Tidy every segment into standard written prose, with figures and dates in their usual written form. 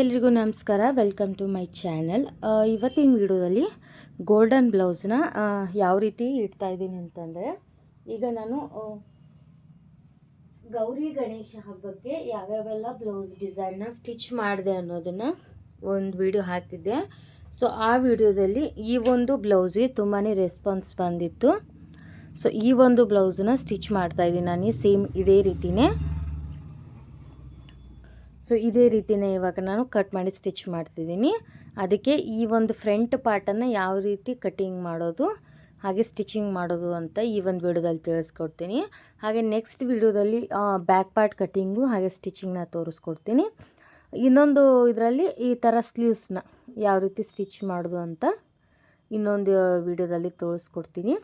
ಎಲ್ರಿಗೂ ನಮಸ್ಕಾರ. Welcome to my channel. ಇವತ್ತಿನ ವಿಡಿಯೋದಲ್ಲಿ ಗೋಲ್ಡನ್ ಬ್ಲೌಸ್ನ ಯಾವ ರೀತಿ ಇಡ್ತಾ ಇದ್ದೀನಿ ಅಂತಂದರೆ, ಈಗ ನಾನು ಗೌರಿ ಗಣೇಶ ಹಬ್ಬಕ್ಕೆ ಯಾವ್ಯಾವೆಲ್ಲ ಬ್ಲೌಸ್ ಡಿಸೈನ್ನ ಸ್ಟಿಚ್ ಮಾಡಿದೆ ಅನ್ನೋದನ್ನು ಒಂದು ವಿಡಿಯೋ ಹಾಕಿದ್ದೆ. ಸೊ ಆ ವಿಡಿಯೋದಲ್ಲಿ ಈ ಒಂದು ಬ್ಲೌಸಿಗೆ ತುಂಬಾ ರೆಸ್ಪಾನ್ಸ್ ಬಂದಿತ್ತು. ಸೊ ಈ ಒಂದು ಬ್ಲೌಸನ್ನ ಸ್ಟಿಚ್ ಮಾಡ್ತಾಯಿದ್ದೀನಿ ನಾನು ಸೇಮ್ ಇದೇ ರೀತಿಯೇ. ಸೊ ಇದೇ ರೀತಿಯೇ ಇವಾಗ ನಾನು ಕಟ್ ಮಾಡಿ ಸ್ಟಿಚ್ ಮಾಡ್ತಿದ್ದೀನಿ. ಅದಕ್ಕೆ ಈ ಒಂದು ಫ್ರಂಟ್ ಪಾರ್ಟನ್ನು ಯಾವ ರೀತಿ ಕಟ್ಟಿಂಗ್ ಮಾಡೋದು ಹಾಗೆ ಸ್ಟಿಚಿಂಗ್ ಮಾಡೋದು ಅಂತ ಈ ಒಂದು ವಿಡಿಯೋದಲ್ಲಿ ತಿಳಿಸ್ಕೊಡ್ತೀನಿ. ಹಾಗೆ ನೆಕ್ಸ್ಟ್ ವಿಡಿಯೋದಲ್ಲಿ ಬ್ಯಾಕ್ ಪಾರ್ಟ್ ಕಟ್ಟಿಂಗು ಹಾಗೆ ಸ್ಟಿಚಿಂಗ್ನ ತೋರಿಸ್ಕೊಡ್ತೀನಿ. ಇನ್ನೊಂದು ಇದರಲ್ಲಿ ಈ ಥರ ಸ್ಲೀವ್ಸ್ನ ಯಾವ ರೀತಿ ಸ್ಟಿಚ್ ಮಾಡೋದು ಅಂತ ಇನ್ನೊಂದು ವಿಡಿಯೋದಲ್ಲಿ ತೋರಿಸ್ಕೊಡ್ತೀನಿ.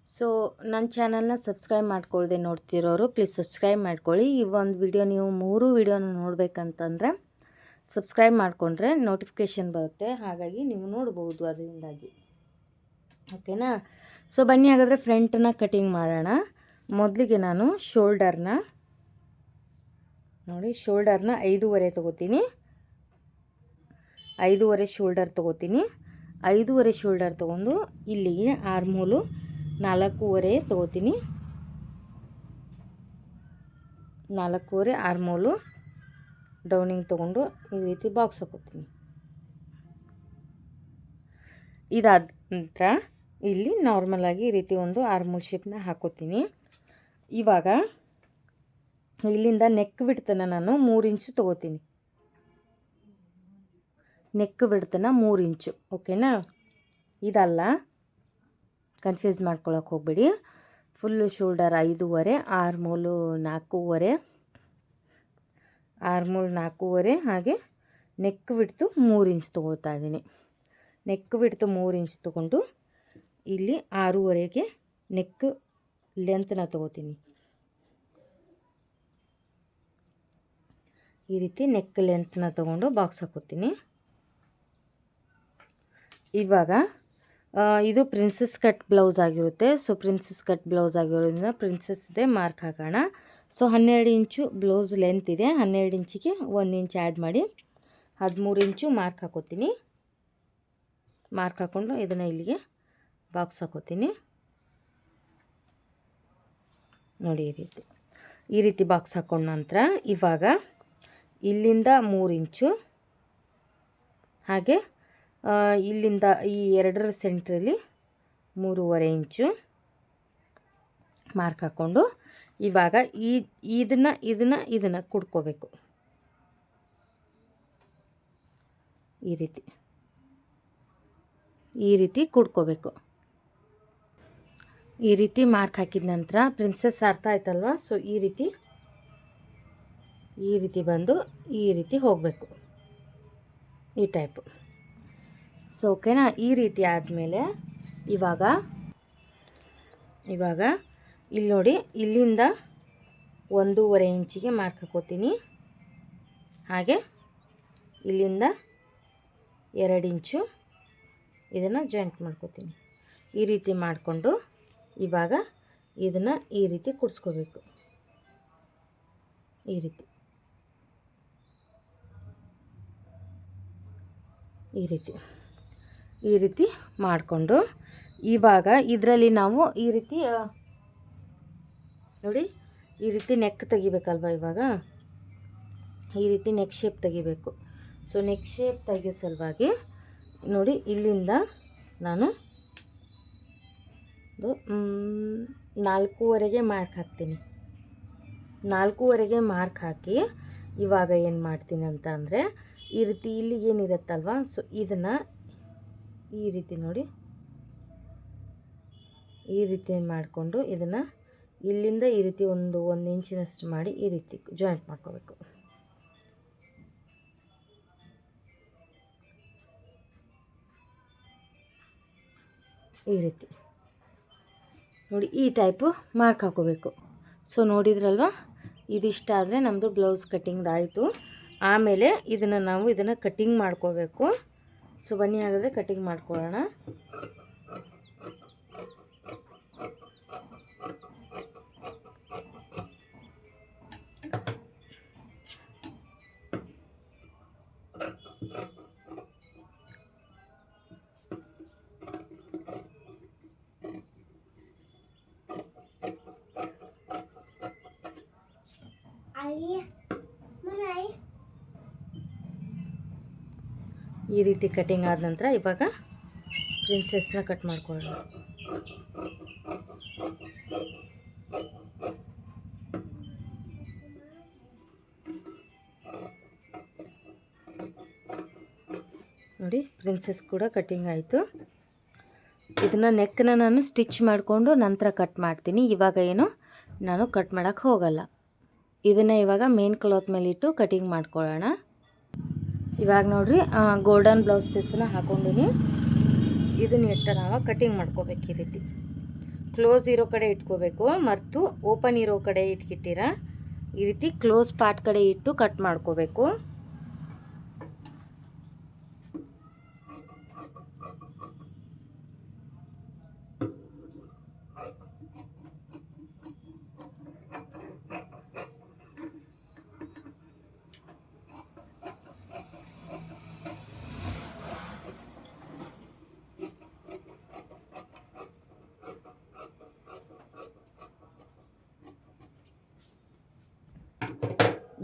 ಸೊ ನನ್ನ ಚಾನಲ್ನ ಸಬ್ಸ್ಕ್ರೈಬ್ ಮಾಡ್ಕೊಳ್ಳದೆ ನೋಡ್ತಿರೋರು ಪ್ಲೀಸ್ ಸಬ್ಸ್ಕ್ರೈಬ್ ಮಾಡ್ಕೊಳ್ಳಿ. ಈ ಒಂದು ವಿಡಿಯೋ ನೀವು 3 ವಿಡಿಯೋನ ನೋಡಬೇಕಂತಂದರೆ ಸಬ್ಸ್ಕ್ರೈಬ್ ಮಾಡಿಕೊಂಡ್ರೆ ನೋಟಿಫಿಕೇಷನ್ ಬರುತ್ತೆ, ಹಾಗಾಗಿ ನೀವು ನೋಡ್ಬೋದು ಅದರಿಂದಾಗಿ. ಓಕೆನಾ? ಸೊ ಬನ್ನಿ ಹಾಗಾದರೆ ಫ್ರಂಟನ್ನ ಕಟಿಂಗ್ ಮಾಡೋಣ. ಮೊದಲಿಗೆ ನಾನು ಶೋಲ್ಡರ್ನ ನೋಡಿ, ಶೋಲ್ಡರ್ನ 5.5 ತೊಗೋತೀನಿ. 5.5 ಶೋಲ್ಡರ್ ತೊಗೋತೀನಿ. 5.5 ಶೋಲ್ಡರ್ ತೊಗೊಂಡು ಇಲ್ಲಿಗೆ ಆರ್ಮೋಲು 4.5 ತೊಗೋತೀನಿ. 4.5 ಆರ್ಮೋಲು ಡೌನಿಂಗ್ ತೊಗೊಂಡು ಈ ರೀತಿ ಬಾಕ್ಸ್ ಹಾಕೋತೀನಿ. ಇದಾದ ನಂತರ ಇಲ್ಲಿ ನಾರ್ಮಲಾಗಿ ಈ ರೀತಿ ಒಂದು ಆರ್ಮೋಲ್ ಶೇಪ್ನ ಹಾಕೋತೀನಿ. ಇವಾಗ ಇಲ್ಲಿಂದ ನೆಕ್ ಬಿಡ್ತನ ನಾನು 3 ಇಂಚು ತೊಗೋತೀನಿ. ನೆಕ್ ಬಿಡ್ತನ 3 ಇಂಚು. ಓಕೆನಾ? ಇದಲ್ಲ, ಕನ್ಫ್ಯೂಸ್ ಮಾಡ್ಕೊಳಕ್ಕೆ ಹೋಗಬೇಡಿ. ಫುಲ್ಲು ಶೋಲ್ಡರ್ 5.5, ಆರ್ಮೋಲು 4.5, ಆರ್ಮೋಲ್ 4.5 ಹಾಗೆ ನೆಕ್ ಬಿಡ್ತು 3 ಇಂಚ್ ತೊಗೊಳ್ತಾ ಇದ್ದೀನಿ. ನೆಕ್ ಬಿಡ್ತು 3 ಇಂಚ್ ತೊಗೊಂಡು ಇಲ್ಲಿ 6.5ಗೆ ನೆಕ್ ಲೆಂತ್ನ ತೊಗೋತೀನಿ. ಈ ರೀತಿ ನೆಕ್ ಲೆಂತ್ನ ತೊಗೊಂಡು ಬಾಕ್ಸ್ ಹಾಕೋತೀನಿ. ಇವಾಗ ಇದು ಪ್ರಿನ್ಸಸ್ ಕಟ್ ಬ್ಲೌಸ್ ಆಗಿರುತ್ತೆ. ಸೊ ಪ್ರಿನ್ಸಸ್ ಕಟ್ ಬ್ಲೌಸ್ ಆಗಿರೋದ್ರಿಂದ ಪ್ರಿನ್ಸಸ್ದೇ ಮಾರ್ಕ್ ಹಾಕೋಣ. ಸೊ 12 ಇಂಚು ಬ್ಲೌಸ್ ಲೆಂತ್ ಇದೆ. 12 ಇಂಚಿಗೆ 1 ಇಂಚ್ ಆ್ಯಡ್ ಮಾಡಿ 13 ಇಂಚು ಮಾರ್ಕ್ ಹಾಕೋತೀನಿ. ಮಾರ್ಕ್ ಹಾಕ್ಕೊಂಡು ಇದನ್ನು ಇಲ್ಲಿಗೆ ಬಾಕ್ಸ್ ಹಾಕೋತೀನಿ. ನೋಡಿ ಈ ರೀತಿ ಬಾಕ್ಸ್ ಹಾಕೊಂಡ ನಂತರ ಇವಾಗ ಇಲ್ಲಿಂದ 3 ಇಂಚು ಹಾಗೆ ಇಲ್ಲಿಂದ ಈ ಎರಡರ ಸೆಂಟ್ರಲ್ಲಿ 3.5 ಇಂಚು ಮಾರ್ಕ್ ಹಾಕ್ಕೊಂಡು ಇವಾಗ ಇದನ್ನು ಕುಡ್ಕೋಬೇಕು. ಈ ರೀತಿ ಕುಡ್ಕೋಬೇಕು. ಈ ರೀತಿ ಮಾರ್ಕ್ ಹಾಕಿದ ನಂತರ ಪ್ರಿನ್ಸಸ್ ಅರ್ಥ ಆಯ್ತಲ್ವ? ಸೊ ಈ ರೀತಿ ಬಂದು ಈ ರೀತಿ ಹೋಗಬೇಕು, ಈ ಟೈಪು. ಸೊ ಓಕೆನಾ? ಈ ರೀತಿ ಆದಮೇಲೆ ಇವಾಗ ಇಲ್ಲಿ ನೋಡಿ, ಇಲ್ಲಿಂದ 1.5 ಇಂಚಿಗೆ ಮಾರ್ಕ್ ಹಾಕೋತೀನಿ. ಹಾಗೆ ಇಲ್ಲಿಂದ 2 ಇಂಚು ಇದನ್ನು ಜಾಯಿಂಟ್ ಮಾಡ್ಕೋತೀನಿ. ಈ ರೀತಿ ಮಾಡಿಕೊಂಡು ಇವಾಗ ಇದನ್ನು ಈ ರೀತಿ ಕುಡಿಸ್ಕೋಬೇಕು. ಈ ರೀತಿ ಮಾಡಿಕೊಂಡು ಇವಾಗ ಇದರಲ್ಲಿ ನಾವು ಈ ರೀತಿ ನೋಡಿ, ಈ ರೀತಿ ನೆಕ್ ತೆಗಿಬೇಕಲ್ವ? ಇವಾಗ ಈ ರೀತಿ ನೆಕ್ ಶೇಪ್ ತೆಗಿಬೇಕು. ಸೊ ನೆಕ್ ಶೇಪ್ ತೆಗಿಯೋ ಸಲುವಾಗಿ ನೋಡಿ, ಇಲ್ಲಿಂದ ನಾನು 4.5ಗೆ ಮಾರ್ಕ್ ಹಾಕ್ತೀನಿ. 4.5ಗೆ ಮಾರ್ಕ್ ಹಾಕಿ ಇವಾಗ ಏನು ಮಾಡ್ತೀನಿ ಅಂತ ಅಂದರೆ, ಈ ರೀತಿ ಇಲ್ಲಿ ಏನಿರುತ್ತಲ್ವ, ಸೊ ಇದನ್ನು ಈ ರೀತಿ ನೋಡಿ, ಈ ರೀತಿ ಮಾಡಿಕೊಂಡು ಇದನ್ನು ಇಲ್ಲಿಂದ ಈ ರೀತಿ 1 ಇಂಚಿನಷ್ಟು ಮಾಡಿ ಈ ರೀತಿ ಜಾಯಿಂಟ್ ಮಾಡ್ಕೋಬೇಕು. ಈ ರೀತಿ ನೋಡಿ, ಈ ಟೈಪು ಮಾರ್ಕ್ ಹಾಕೋಬೇಕು. ಸೊ ನೋಡಿದ್ರಲ್ವ? ಇದಿಷ್ಟ ಆದರೆ ನಮ್ಮದು ಬ್ಲೌಸ್ ಕಟ್ಟಿಂಗ್ ಆಯಿತು. ಆಮೇಲೆ ಇದನ್ನು ಕಟ್ಟಿಂಗ್ ಮಾಡ್ಕೋಬೇಕು. ಸೊ ಬನ್ನಿ ಹಾಗಾದರೆ ಕಟ್ಟಿಂಗ್ ಮಾಡ್ಕೊಳ್ಳೋಣ. ಈ ರೀತಿ ಕಟಿಂಗ್ ಆದ ನಂತರ ಇವಾಗ ಪ್ರಿನ್ಸೆಸ್ನ ಕಟ್ ಮಾಡ್ಕೊಳ್ಳೋಣ. ನೋಡಿ ಪ್ರಿನ್ಸೆಸ್ ಕೂಡ ಕಟಿಂಗ್ ಆಯಿತು. ಇದನ್ನು ನೆಕ್ಕನ್ನ ನಾನು ಸ್ಟಿಚ್ ಮಾಡಿಕೊಂಡು ನಂತರ ಕಟ್ ಮಾಡ್ತೀನಿ. ಇವಾಗ ಏನು ನಾನು ಕಟ್ ಮಾಡೋಕ್ಕೆ ಹೋಗಲ್ಲ. ಇದನ್ನು ಇವಾಗ ಮೇನ್ ಕ್ಲಾತ್ ಮೇಲೆ ಇಟ್ಟು ಕಟಿಂಗ್ ಮಾಡ್ಕೊಳ್ಳೋಣ. ಇವಾಗ ನೋಡಿರಿ ಗೋಲ್ಡನ್ ಬ್ಲೌಸ್ ಪೀಸನ್ನ ಹಾಕ್ಕೊಂಡಿನಿ. ಇದನ್ನ ಇಟ್ಟು ನಾವು ಕಟಿಂಗ್ ಮಾಡ್ಕೋಬೇಕು. ಈ ರೀತಿ ಕ್ಲೋಸ್ ಇರೋ ಕಡೆ ಇಟ್ಕೋಬೇಕು ಮತ್ತು ಓಪನ್ ಇರೋ ಕಡೆ ಇಟ್ಕಿಟ್ಟಿರ ಈ ರೀತಿ ಕ್ಲೋಸ್ ಪಾರ್ಟ್ ಕಡೆ ಇಟ್ಟು ಕಟ್ ಮಾಡ್ಕೋಬೇಕು.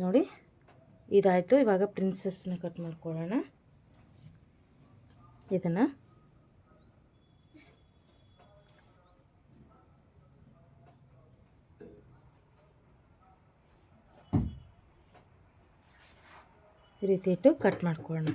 ನೋಡಿ ಇದಾಯಿತು. ಇವಾಗ ಪ್ರಿನ್ಸೆಸ್ನ ಕಟ್ ಮಾಡ್ಕೊಳ್ಳೋಣ. ಇದನ್ನು ಈ ರೀತಿ ಇಟ್ಟು ಕಟ್ ಮಾಡ್ಕೊಳ್ಳೋಣ.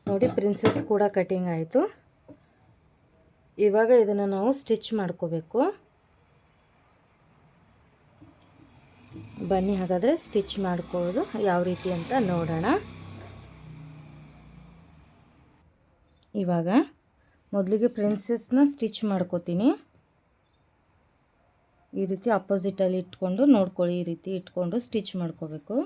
ನೋಡಿ ಪ್ರಿನ್ಸೆಸ್ ಕೂಡ ಕಟಿಂಗ್ ಆಯಿತು. ಇವಾಗ ಇದನ್ನು ನಾವು ಸ್ಟಿಚ್ ಮಾಡ್ಕೋಬೇಕು. ಬನ್ನಿ ಹಾಗಾದರೆ ಸ್ಟಿಚ್ ಮಾಡ್ಕೊಳ್ಳೋದು ಯಾವ ರೀತಿ ಅಂತ ನೋಡೋಣ. ಇವಾಗ ಮೊದಲಿಗೆ ಪ್ರಿನ್ಸೆಸ್ನ ಸ್ಟಿಚ್ ಮಾಡ್ಕೋತೀನಿ. ಈ ರೀತಿ ಅಪೋಸಿಟಲ್ಲಿ ಇಟ್ಕೊಂಡು ನೋಡ್ಕೊಳ್ಳಿ. ಈ ರೀತಿ ಇಟ್ಕೊಂಡು ಸ್ಟಿಚ್ ಮಾಡ್ಕೋಬೇಕು.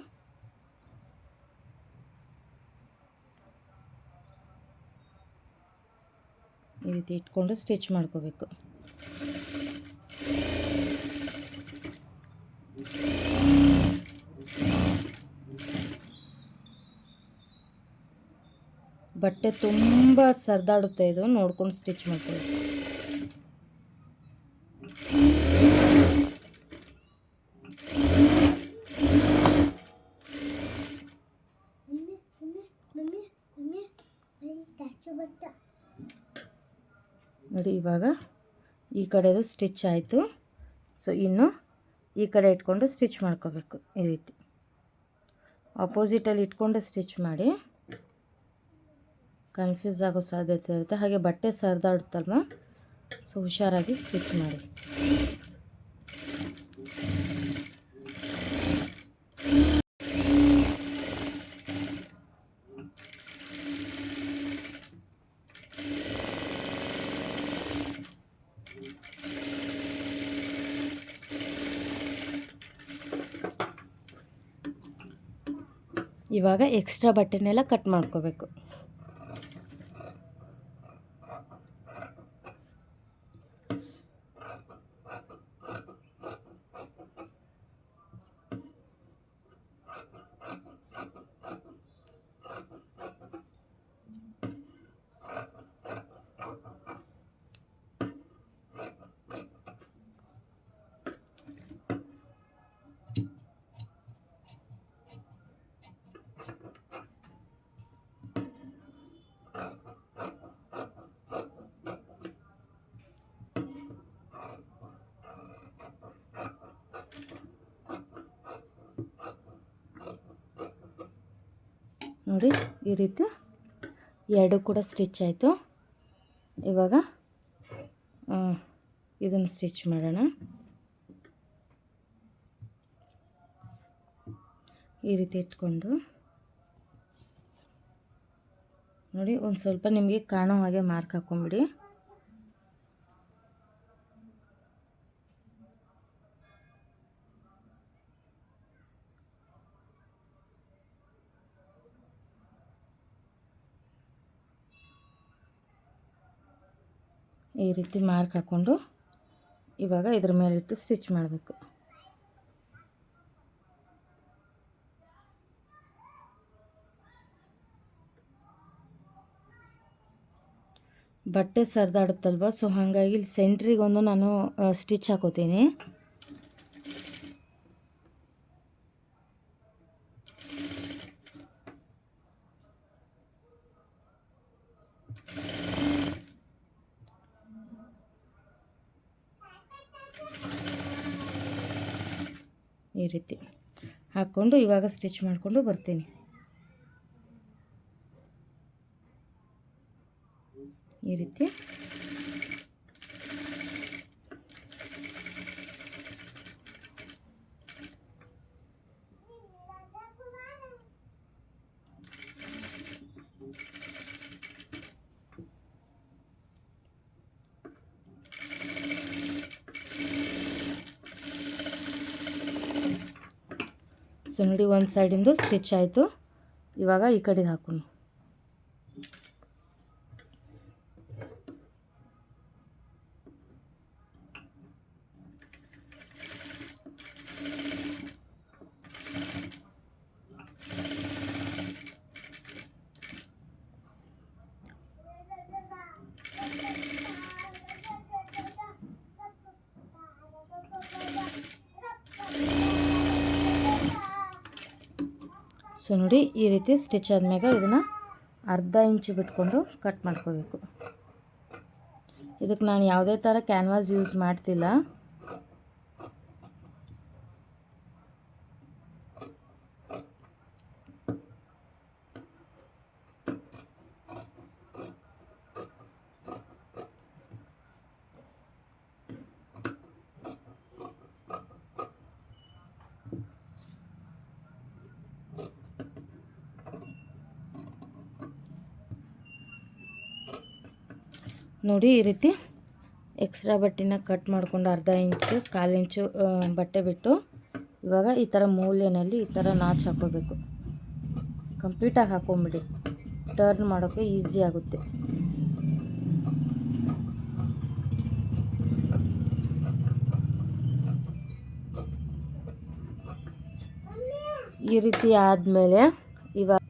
ಈ ರೀತಿ ಇಟ್ಕೊಂಡು ಸ್ಟಿಚ್ ಮಾಡ್ಕೋಬೇಕು. ಬಟ್ಟೆ ತುಂಬ ಸರ್ದಾಡುತ್ತೆ, ಇದು ನೋಡ್ಕೊಂಡು ಸ್ಟಿಚ್ ಮಾಡ್ಕೋಬೇಕು. ನೋಡಿ ಇವಾಗ ಈ ಕಡೆದು ಸ್ಟಿಚ್ ಆಯಿತು. ಸೊ ಇನ್ನು ಈ ಕಡೆ ಇಟ್ಕೊಂಡು ಸ್ಟಿಚ್ ಮಾಡ್ಕೋಬೇಕು. ಈ ರೀತಿ ಅಪೋಸಿಟಲ್ಲಿ ಇಟ್ಕೊಂಡು ಸ್ಟಿಚ್ ಮಾಡಿ, ಕನ್ಫ್ಯೂಸ್ ಆಗೋ ಸಾಧ್ಯತೆ ಇರುತ್ತೆ. ಹಾಗೆ ಬಟ್ಟೆ ಸರ್ದಾಡುತ್ತಲ್ವ, ಸೊ ಹುಷಾರಾಗಿ ಸ್ಟಿಚ್ ಮಾಡಿ. ಇವಾಗ ಎಕ್ಸ್ಟ್ರಾ ಬಟ್ಟೆನೆಲ್ಲ ಕಟ್ ಮಾಡ್ಕೋಬೇಕು. ನೋಡಿ ಈ ರೀತಿ ಎರಡು ಕೂಡ ಸ್ಟಿಚ್ ಆಯಿತು. ಇವಾಗ ಇದನ್ನು ಸ್ಟಿಚ್ ಮಾಡೋಣ. ಈ ರೀತಿ ಇಟ್ಕೊಂಡು ನೋಡಿ ಒಂದು ಸ್ವಲ್ಪ ನಿಮಗೆ ಕಾಣೋ ಹಾಗೆ ಮಾರ್ಕ್ ಹಾಕ್ಕೊಂಬಿಡಿ. ಈ ರೀತಿ ಮಾರ್ಕ್ ಹಾಕ್ಕೊಂಡು ಇವಾಗ ಇದ್ರ ಮೇಲಿಟ್ಟು ಸ್ಟಿಚ್ ಮಾಡಬೇಕು. ಬಟ್ಟೆ ಸರ್ದಾಡುತ್ತಲ್ವ, ಸೊ ಹಾಗಾಗಿ ಇಲ್ಲಿ ಸೆಂಟ್ರಿಗೊಂದು ನಾನು ಸ್ಟಿಚ್ ಹಾಕೋತೀನಿ. ಈ ರೀತಿ ಹಾಕ್ಕೊಂಡು ಇವಾಗ ಸ್ಟಿಚ್ ಮಾಡಿಕೊಂಡು ಬರ್ತೀನಿ. ಈ ರೀತಿ ಸೊ ನೋಡಿ, ಒಂದು ಸೈಡಿಂದು ಸ್ಟಿಚ್ ಆಯಿತು. ಇವಾಗ ಈ ಕಡೆ ಹಾಕೋಣ. ಸೊ ನೋಡಿ, ಈ ರೀತಿ ಸ್ಟಿಚ್ ಆದಮೇಲೆ ಇದನ್ನು ಅರ್ಧ ಇಂಚು ಬಿಟ್ಕೊಂಡು ಕಟ್ ಮಾಡ್ಕೋಬೇಕು. ಇದಕ್ಕೆ ನಾನು ಯಾವುದೇ ಥರ ಕ್ಯಾನ್ವಾಸ್ ಯೂಸ್ ಮಾಡ್ತಿಲ್ಲ. ನೋಡಿ, ಈ ರೀತಿ ಎಕ್ಸ್ಟ್ರಾ ಬಟ್ಟೆನ ಕಟ್ ಮಾಡಿಕೊಂಡು ಅರ್ಧ ಇಂಚು, 1/4 ಇಂಚು ಬಟ್ಟೆ ಬಿಟ್ಟು ಇವಾಗ ಈ ಥರ ಮೂಲೆಯಲ್ಲಿ ಈ ಥರ ನಾಚ್ ಹಾಕೋಬೇಕು. ಕಂಪ್ಲೀಟಾಗಿ ಹಾಕೊಂಬಿಡಿ, ಟರ್ನ್ ಮಾಡೋಕ್ಕೆ ಈಸಿ ಆಗುತ್ತೆ. ಈ ರೀತಿ ಆದಮೇಲೆ ಇವಾಗ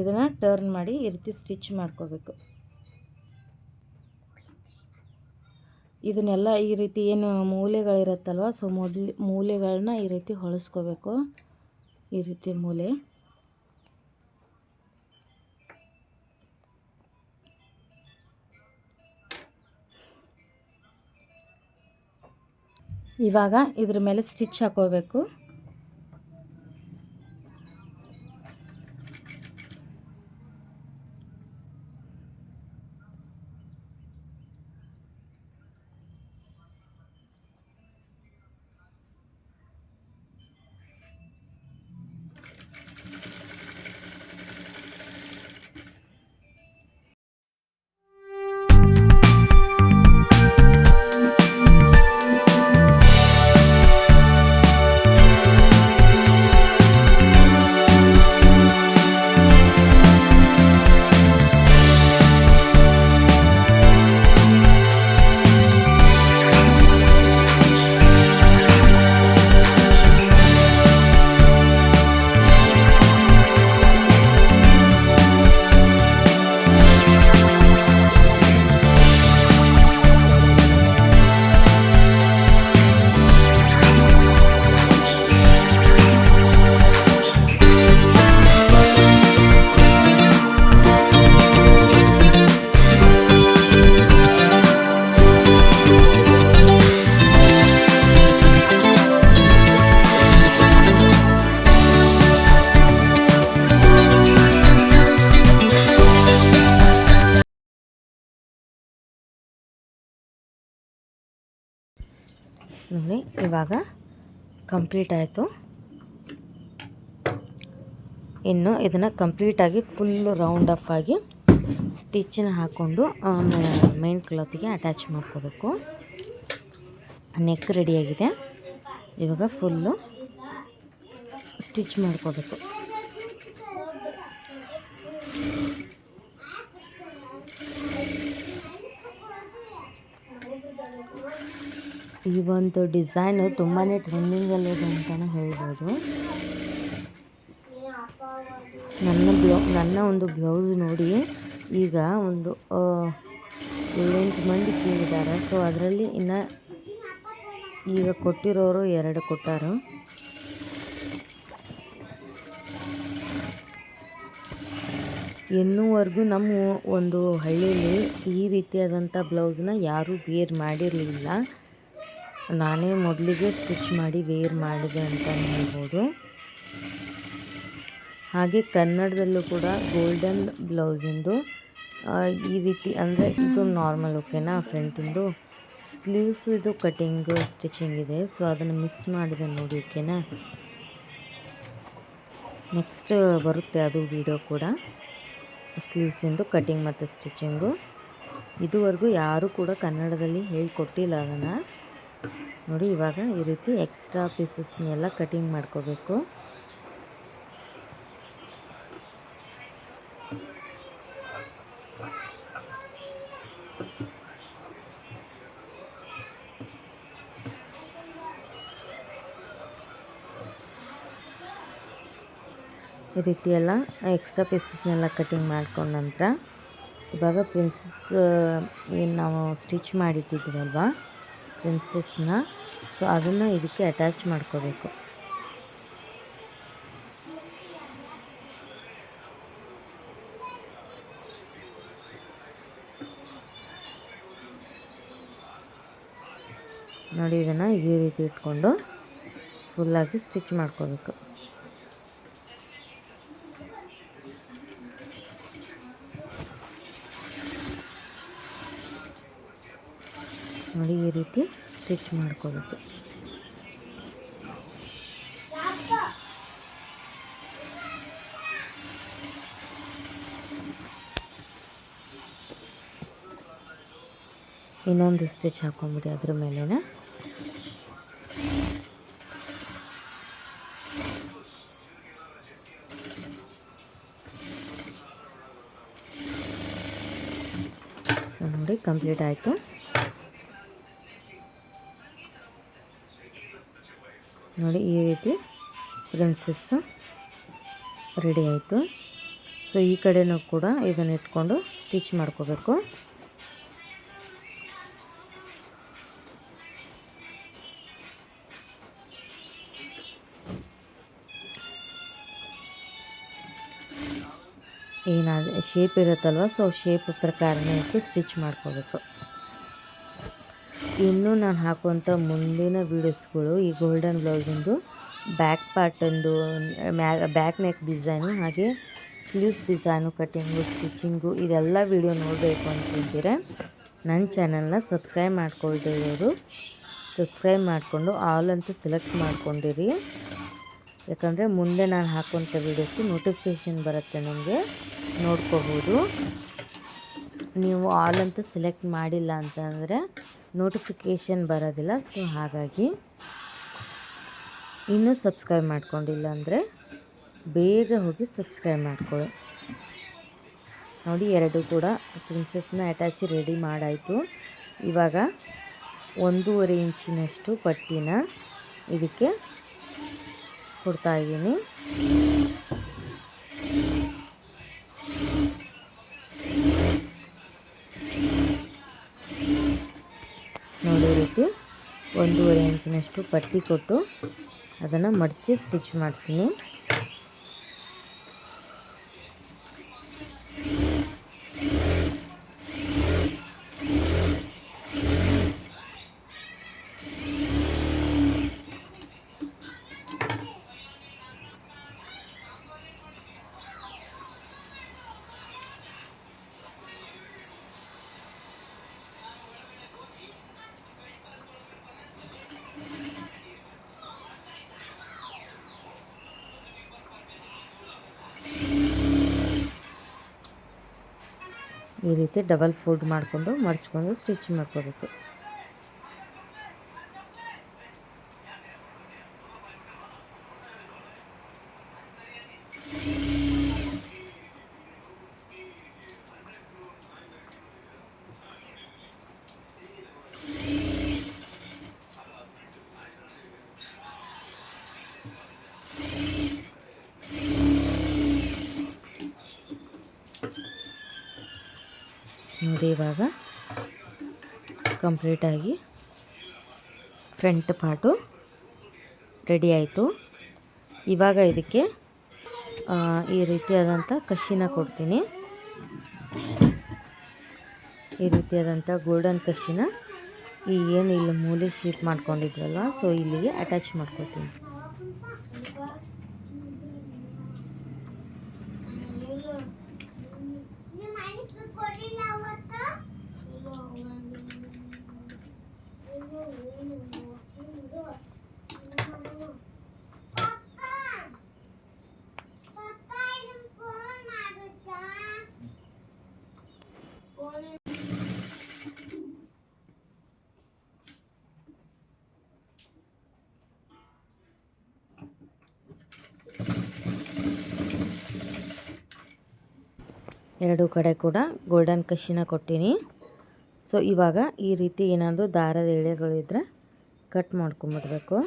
ಇದನ್ನು ಟರ್ನ್ ಮಾಡಿ ಈ ರೀತಿ ಸ್ಟಿಚ್ ಮಾಡ್ಕೋಬೇಕು. ಇದನ್ನೆಲ್ಲ ಈ ರೀತಿ ಏನು ಮೂಲೆಗಳಿರುತ್ತಲ್ವ, ಸೊ ಮೂಲೆಗಳನ್ನ ಈ ರೀತಿ ಹೊಳಿಸ್ಕೋಬೇಕು. ಈ ರೀತಿ ಮೂಲೆ ಇವಾಗ ಇದ್ರ ಮೇಲೆ ಸ್ಟಿಚ್ ಹಾಕೋಬೇಕು. ನೋಡಿ, ಇವಾಗ ಕಂಪ್ಲೀಟ್ ಆಯಿತು. ಇನ್ನು ಇದನ್ನು ಕಂಪ್ಲೀಟಾಗಿ ಫುಲ್ಲು ರೌಂಡ್ ಆಫ್ ಆಗಿ ಸ್ಟಿಚ್ಚನ್ನ ಹಾಕ್ಕೊಂಡು ಮೇನ್ ಕ್ಲಾತಿಗೆ ಅಟ್ಯಾಚ್ ಮಾಡ್ಕೋಬೇಕು. ನೆಕ್ ರೆಡಿಯಾಗಿದೆ. ಇವಾಗ ಫುಲ್ಲು ಸ್ಟಿಚ್ ಮಾಡ್ಕೋಬೇಕು. ಈ ಒಂದು ಡಿಸೈನು ತುಂಬಾ ಟ್ರೆಂಡಿಂಗಲ್ಲಿದೆ ಅಂತಲೇ ಹೇಳ್ಬೋದು. ನನ್ನ ಒಂದು ಬ್ಲೌಸ್ ನೋಡಿ ಈಗ ಒಂದು 7-8 ಮಂದಿ ಕೇಳಿದ್ದಾರೆ. ಸೊ ಅದರಲ್ಲಿ ಇನ್ನು ಈಗ ಕೊಟ್ಟಿರೋರು 2 ಕೊಟ್ಟಾರು. ಇನ್ನೂವರೆಗೂ ನಮ್ಮ ಒಂದು ಹಳ್ಳಿಯಲ್ಲಿ ಈ ರೀತಿಯಾದಂಥ ಬ್ಲೌಸ್ನ ಯಾರೂ ವೇರ್ ಮಾಡಿರಲಿಲ್ಲ. ನಾನೇ ಮೊದಲಿಗೆ ಸ್ಟಿಚ್ ಮಾಡಿ ವೇರ್ ಮಾಡಿದೆ ಅಂತಲೇ ಹೇಳ್ಬೋದು. ಹಾಗೆ ಕನ್ನಡದಲ್ಲೂ ಕೂಡ ಗೋಲ್ಡನ್ ಬ್ಲೌಸಿಂದು ಈ ರೀತಿ ಅಂದರೆ ಇದು ನಾರ್ಮಲ್ ಓಕೆನಾ. ಫ್ರಂಟಿಂದು ಸ್ಲೀವ್ಸ್ ಇದು ಕಟಿಂಗ್ ಸ್ಟಿಚಿಂಗ್ ಇದೆ. ಸೊ ಅದನ್ನು ಮಿಸ್ ಮಾಡಿದೆ ನೋಡಿ ಓಕೆನಾ. ನೆಕ್ಸ್ಟ್ ಬರುತ್ತೆ ಅದು ವಿಡಿಯೋ ಕೂಡ, ಸ್ಲೀವ್ಸಿಂದು ಕಟಿಂಗ್ ಮತ್ತು ಸ್ಟಿಚಿಂಗು. ಇದುವರೆಗೂ ಯಾರೂ ಕೂಡ ಕನ್ನಡದಲ್ಲಿ ಹೇಳಿಕೊಟ್ಟಿಲ್ಲ ಅದನ್ನು ನೋಡಿ. ಇವಾಗ ಈ ರೀತಿ ಎಕ್ಸ್ಟ್ರಾ ಪೀಸಸ್ನೆಲ್ಲ ಕಟಿಂಗ್ ಮಾಡ್ಕೋಬೇಕು. ಈ ರೀತಿ ಎಲ್ಲ ಎಕ್ಸ್ಟ್ರಾ ಪೀಸಸ್ನೆಲ್ಲ ಕಟಿಂಗ್ ಮಾಡ್ಕೊಂಡ ನಂತರ ಇವಾಗ ಪ್ರಿನ್ಸಸ್ ಏನು ನಾವು ಸ್ಟಿಚ್ ಮಾಡಿಟ್ಟಿದ್ದೀವಲ್ವ ಪ್ರಿನ್ಸಸ್ನ, ಸೊ ಅದನ್ನು ಇದಕ್ಕೆ ಅಟ್ಯಾಚ್ ಮಾಡ್ಕೋಬೇಕು. ನೋಡಿ ಇದನ್ನು ಈ ರೀತಿ ಇಟ್ಕೊಂಡು ಫುಲ್ಲಾಗಿ ಸ್ಟಿಚ್ ಮಾಡ್ಕೋಬೇಕು. ನೋಡಿ ಈ ರೀತಿ ಸ್ಟಿಚ್ ಮಾಡ್ಕೋಬೇಕು. ಇನ್ನೊಂದು ಸ್ಟಿಚ್ ಹಾಕೊಂಡ್ಬಿಡಿ ಅದ್ರ ಮೇಲೇ. ಸೊ ನೋಡಿ ಕಂಪ್ಲೀಟ್ ಆಯಿತು. ನೋಡಿ ಈ ರೀತಿ ಪ್ರಿನ್ಸಸ್ಸು ರೆಡಿ ಆಯಿತು. ಸೊ ಈ ಕಡೆನೂ ಕೂಡ ಇದನ್ನು ಇಟ್ಕೊಂಡು ಸ್ಟಿಚ್ ಮಾಡ್ಕೋಬೇಕು. ಏನಾದರೂ ಶೇಪ್ ಇರುತ್ತಲ್ವ, ಸೊ ಶೇಪ್ ಪ್ರಕಾರನೇ ಇಟ್ಟು ಸ್ಟಿಚ್ ಮಾಡ್ಕೋಬೇಕು. ಇನ್ನೂ ನಾನು ಹಾಕುವಂಥ ಮುಂದಿನ ವೀಡಿಯೋಸ್ಗಳು ಈ ಗೋಲ್ಡನ್ ಬ್ಲೌಸಿಂದು ಬ್ಯಾಕ್ ಪಾರ್ಟಂದು ಬ್ಯಾಕ್ ನೆಕ್ ಡಿಸೈನು, ಹಾಗೆ ಸ್ಲೀವ್ಸ್ ಡಿಸೈನು, ಕಟ್ಟಿಂಗು, ಸ್ಟಿಚಿಂಗು ಇದೆಲ್ಲ ವೀಡಿಯೋ ನೋಡಬೇಕು ಅಂತಿದ್ದೀರ ನನ್ನ ಚಾನಲ್ನ ಸಬ್ಸ್ಕ್ರೈಬ್ ಮಾಡ್ಕೊಳ್ದಿರೋರು ಸಬ್ಸ್ಕ್ರೈಬ್ ಮಾಡಿಕೊಂಡು ಆಲ್ ಅಂತ ಸೆಲೆಕ್ಟ್ ಮಾಡ್ಕೊಂಡಿರಿ. ಯಾಕಂದರೆ ಮುಂದೆ ನಾನು ಹಾಕುವಂಥ ವೀಡಿಯೋಸ್ಗೆ ನೋಟಿಫಿಕೇಷನ್ ಬರುತ್ತೆ, ನಿಮಗೆ ನೋಡ್ಕೋಬೋದು. ನೀವು ಆಲ್ ಅಂತ ಸೆಲೆಕ್ಟ್ ಮಾಡಿಲ್ಲ ಅಂತಂದರೆ ನೋಟಿಫಿಕೇಷನ್ ಬರೋದಿಲ್ಲ. ಸೊ ಹಾಗಾಗಿ ಇನ್ನೂ ಸಬ್ಸ್ಕ್ರೈಬ್ ಮಾಡ್ಕೊಂಡಿಲ್ಲ ಅಂದರೆ ಬೇಗ ಹೋಗಿ ಸಬ್ಸ್ಕ್ರೈಬ್ ಮಾಡ್ಕೊಳ್ಳಿ. ನೋಡಿ ಎರಡು ಕೂಡ ಪ್ರಿನ್ಸಸ್ನ ಅಟ್ಯಾಚ್ ರೆಡಿ ಮಾಡಾಯಿತು. ಇವಾಗ 1.5 ಇಂಚಿನಷ್ಟು ಪಟ್ಟಿನ ಇದಕ್ಕೆ ಕೊಡ್ತಾಯಿದ್ದೀನಿ. ನೋಡಿ ಈ ರೀತಿ 1.5 ಇಂಚಿನಷ್ಟು ಪಟ್ಟಿ ಕೊಟ್ಟು ಅದನ್ನು ಮಡಚಿ ಸ್ಟಿಚ್ ಮಾಡ್ತೀನಿ. ಈ ರೀತಿ ಡಬಲ್ ಫೋಲ್ಡ್ ಮಾಡಿಕೊಂಡು ಮಡ್ಚ್ಕೊಂಡು ಸ್ಟಿಚ್ ಮಾಡ್ಕೋಬೇಕು. ನೋಡಿ ಇವಾಗ ಕಂಪ್ಲೀಟಾಗಿ ಫ್ರಂಟ್ ಪಾರ್ಟು ರೆಡಿ ಆಯಿತು. ಇವಾಗ ಇದಕ್ಕೆ ಈ ರೀತಿಯಾದಂಥ ಕಷಿನ ಕೊಡ್ತೀನಿ. ಈ ರೀತಿಯಾದಂಥ ಗೋಲ್ಡನ್ ಕಷಿನ ಏನು ಇಲ್ಲಿ ಮೂಲೆ ಶೇಪ್ ಮಾಡ್ಕೊಂಡಿದ್ವಲ್ವ, ಸೊ ಇಲ್ಲಿಗೆ ಅಟ್ಯಾಚ್ ಮಾಡ್ಕೊತೀನಿ. ಎರಡು ಕಡೆ ಕೂಡ ಗೋಲ್ಡನ್ ಕಷಿನ ಕೊಟ್ಟಿನಿ. ಸೊ ಇವಾಗ ಈ ರೀತಿ ಏನಾದರೂ ದಾರದ ಎಳೆಗಳಿದ್ರೆ ಕಟ್ ಮಾಡ್ಕೊಂಬಿಡ್ಬೇಕು.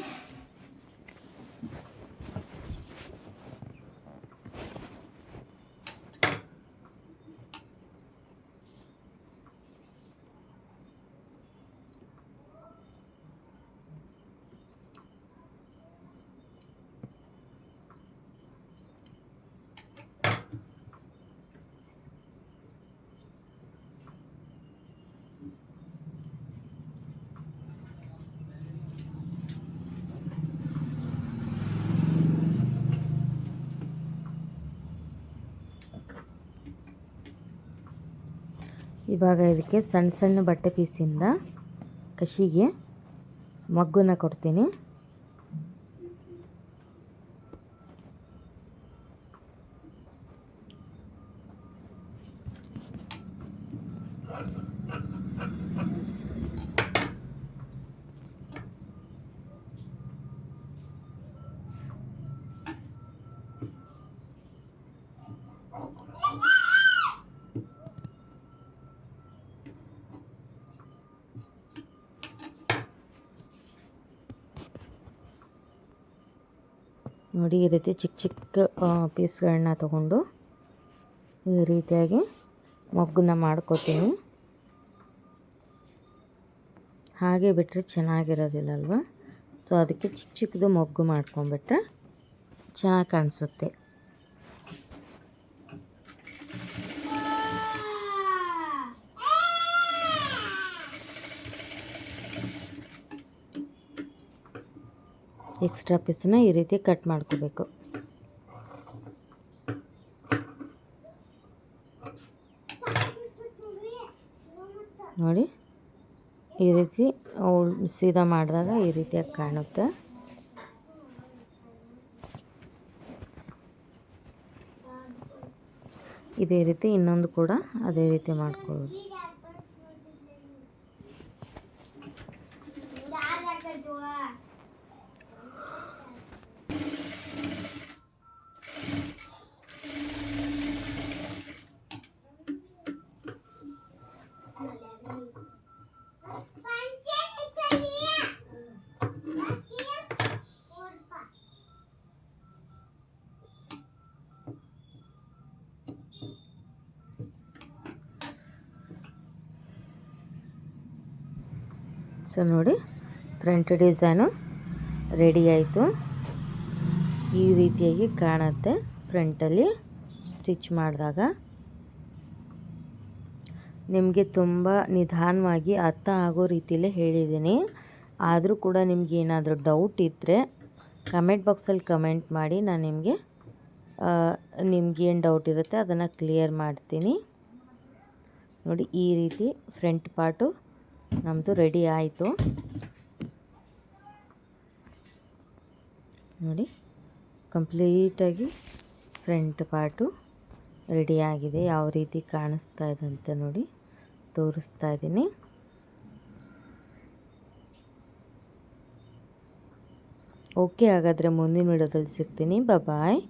ಇವಾಗ ಇದಕ್ಕೆ ಸಣ್ಣ ಸಣ್ಣ ಬಟ್ಟೆ ಪೀಸಿಂದ ಕಷಿಗೆ ಮಗ್ಗನ್ನ ಕೊಡ್ತೀನಿ. ನೋಡಿ, ಈ ರೀತಿ ಚಿಕ್ಕ ಚಿಕ್ಕ ಪೀಸ್ಗಳನ್ನ ತಗೊಂಡು ಈ ರೀತಿಯಾಗಿ ಮೊಗ್ಗನ್ನ ಮಾಡ್ಕೋತೀನಿ. ಹಾಗೆ ಬಿಟ್ಟರೆ ಚೆನ್ನಾಗಿರೋದಿಲ್ಲ ಅಲ್ವಾ, ಸೊ ಅದಕ್ಕೆ ಚಿಕ್ಕ ಚಿಕ್ಕದು ಮೊಗ್ಗು ಮಾಡ್ಕೊಂಡ್ಬಿಟ್ರೆ ಚೆನ್ನಾಗಿ ಕಾಣಿಸುತ್ತೆ. ಎಕ್ಸ್ಟ್ರಾ ಪೀಸನ್ನ ಈ ರೀತಿ ಕಟ್ ಮಾಡ್ಕೋಬೇಕು. ನೋಡಿ, ಈ ರೀತಿ ಸೀದಾ ಮಾಡಿದಾಗ ಈ ರೀತಿಯಾಗಿ ಕಾಣುತ್ತೆ. ಇದೇ ರೀತಿ ಇನ್ನೊಂದು ಕೂಡ ಅದೇ ರೀತಿ ಮಾಡ್ಕೊಳ್ಳೋದು. ಸೊ ನೋಡಿ, ಫ್ರಂಟ್ ಡಿಸೈನು ರೆಡಿ ಆಯಿತು. ಈ ರೀತಿಯಾಗಿ ಕಾಣುತ್ತೆ ಫ್ರಂಟಲ್ಲಿ ಸ್ಟಿಚ್ ಮಾಡಿದಾಗ. ನಿಮಗೆ ತುಂಬ ನಿಧಾನವಾಗಿ ಅರ್ಥ ಆಗೋ ರೀತಿಯಲ್ಲೇ ಹೇಳಿದ್ದೀನಿ. ಆದರೂ ಕೂಡ ನಿಮ್ಗೆ ಏನಾದರೂ ಡೌಟ್ ಇದ್ದರೆ ಕಮೆಂಟ್ ಬಾಕ್ಸಲ್ಲಿ ಕಮೆಂಟ್ ಮಾಡಿ. ನಾನು ನಿಮ್ಗೇನು ಡೌಟ್ ಇರುತ್ತೆ ಅದನ್ನು ಕ್ಲಿಯರ್ ಮಾಡ್ತೀನಿ. ನೋಡಿ, ಈ ರೀತಿ ಫ್ರಂಟ್ ಪಾರ್ಟು ನಮ್ಮದು ರೆಡಿ ಆಯಿತು. ನೋಡಿ, ಕಂಪ್ಲೀಟಾಗಿ ಫ್ರಂಟ್ ಪಾರ್ಟು ರೆಡಿ ಆಗಿದೆ. ಯಾವ ರೀತಿ ಕಾಣಿಸ್ತಾ ಇದೆ ಅಂತ ನೋಡಿ ತೋರಿಸ್ತಾ ಇದ್ದೀನಿ. ಓಕೆ, ಹಾಗಾದರೆ ಮುಂದಿನ ವಿಡಿಯೋದಲ್ಲಿ ಸಿಗ್ತೀನಿ. ಬಾಯ್.